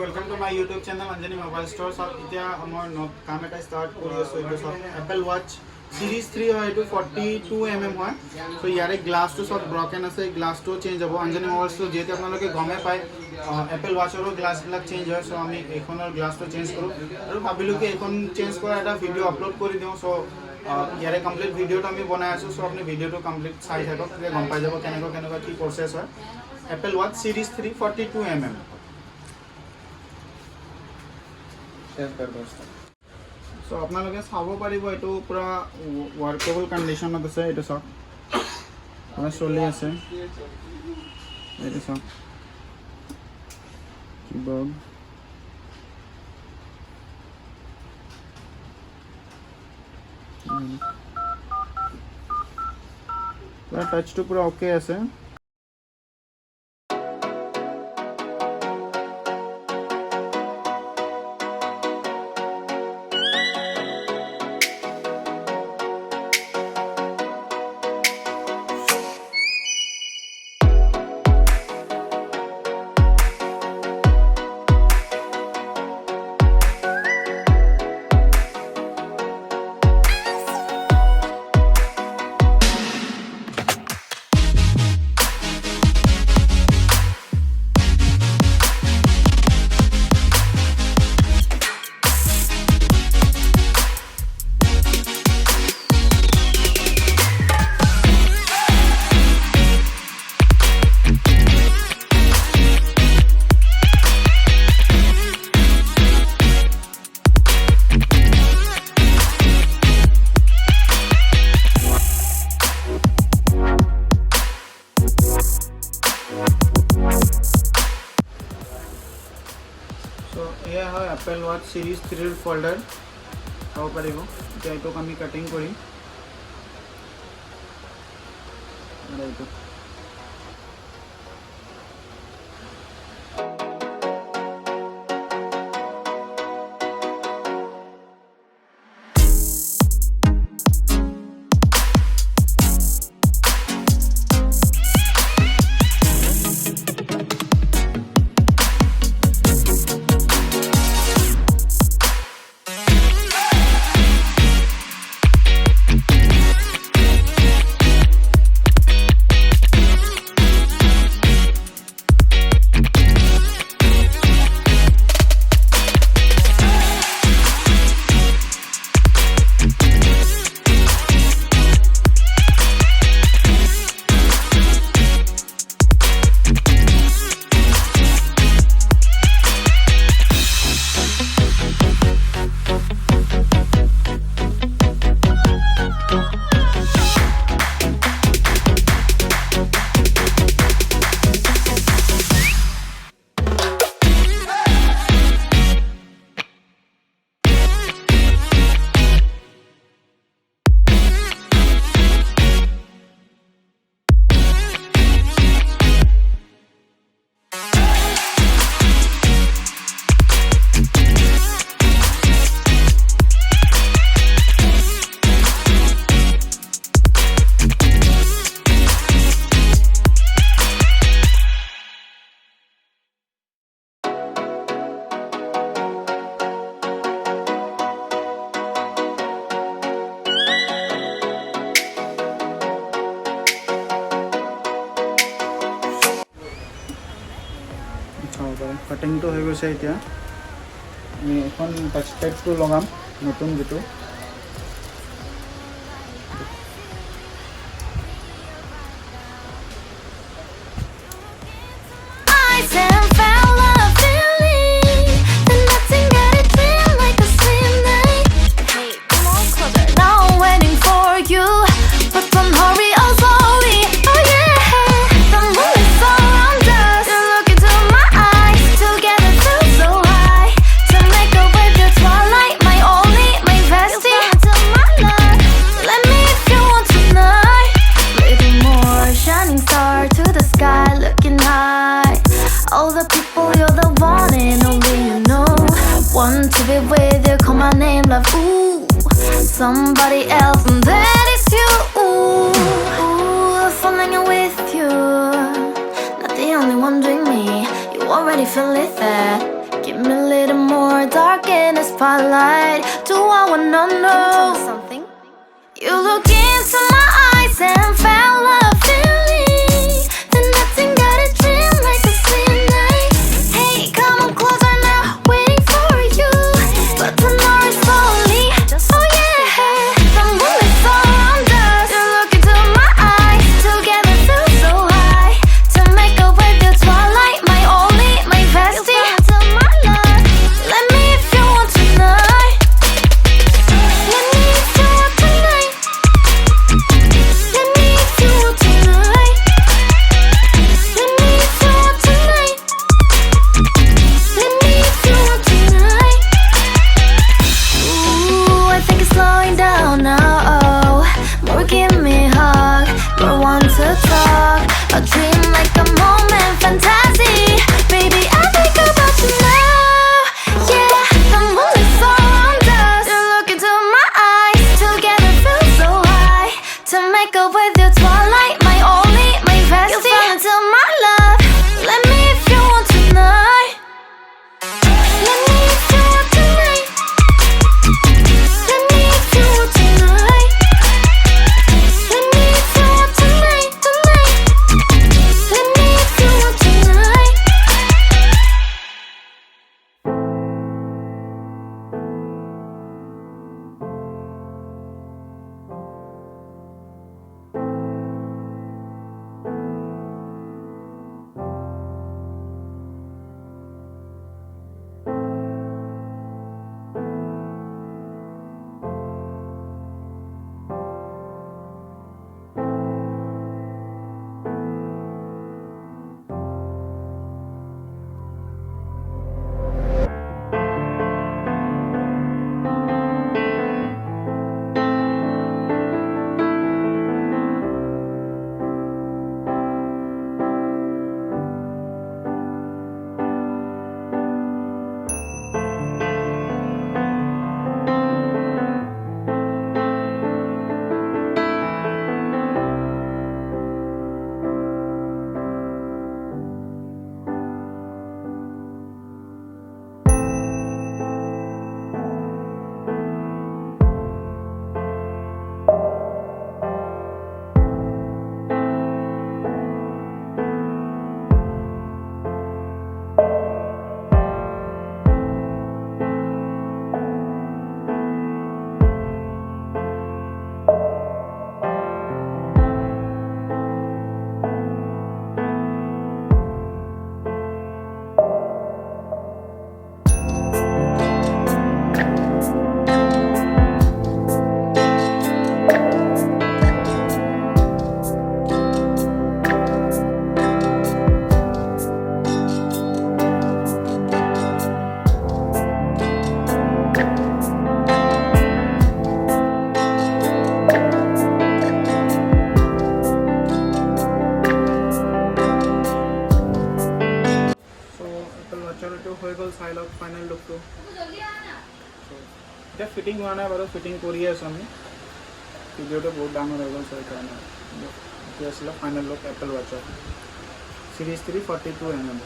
welcome to my YouTube channel ANJANI Mobile Store. So এতিয়া আমাৰ কাম এটা ষ্টাৰ্ট কৰি আছো এইটো সব Apple Watch Series 3 হয় এইটো 42mm হয় সো ইয়াৰে গ্লাছটো সব ব্ৰকেন আছে গ্লাছটো চেঞ্জ হ'ব ANJANI Mobile Store যেতে আপোনালোকে গমে পায় Apple Watchৰো গ্লাছ বিলাক চেঞ্জ হয় সো আমি এখনৰ গ্লাছটো চেঞ্জ কৰো আৰু ভাবিলো কি এখন চেঞ্জ কৰা এটা ভিডিও আপলোড কৰি দিও সো ইয়াৰে কমপ্লিট ভিডিওটো আমি বনাই আছো সো আপুনি ভিডিওটো কমপ্লিট চাই থাকক তেতিয়া গম পাই যাব কেনেকৈ কি প্ৰসেস হয় Apple Watch Series 3 42mm So আপোনালোকে চাব পাৰিব এটো পুৰা ওয়ার্কেবল কন্ডিশনত আছে এটো সব পুৰা চলি আছে এটো সব কিবোর্ড পুৰা টাচটো পুৰা ওকে আছে Apple Watch Series 3 folder চাব পাৰিব এতিয়া এটো আমি কাটিং কৰিম আৰু এটো কাটিংটো হৈ গৈছে এতিয়া আমি এখন টাচ প্যাডটো লগাম নতুন যেটো somebody else and that is you falling with you not the only one doing me you already feel it there give spotlight. Do I wanna know something? You look into my eyes and felt love feeling. Then nothing got a dream like a sweet night. Hey, come on closer now, waiting for you. But tomorrow's slowly. Oh yeah, the moon is around us. You look into my eyes, together feel so high. To make up with the twilight, my only, my bestie. You fall into my love. Let me if you want tonight. Let me if you want tonight. Let me if you want tonight. Let me if you want tonight. Let me if you want tonight. Ooh, I think it's slowing down now. Oh, more give me a hug, more want to talk. A dream like a moment, fantasy. Baby, I think about you now. Yeah, the moon is around us. You look into my eyes, together feel so high. To make up with your twilight, my only, my bestie. You fall into my love. Let me if you want tonight. Let me if you want tonight. Let me if you want tonight. Let me if you want tonight, tonight. Let me if you want tonight. হৈ গ'ল চাই লওক final লুকটো এতিয়া fitting হোৱা নাই বাৰু fitting কৰিয়ে আছোঁ আমি ভিডিঅ'টো বহুত ডাঙৰ হৈ গ'ল চ' সেইকাৰণে এইটো আছিলে ফাইনেল লুক এপল ৱাটচৰ Series 3 42mm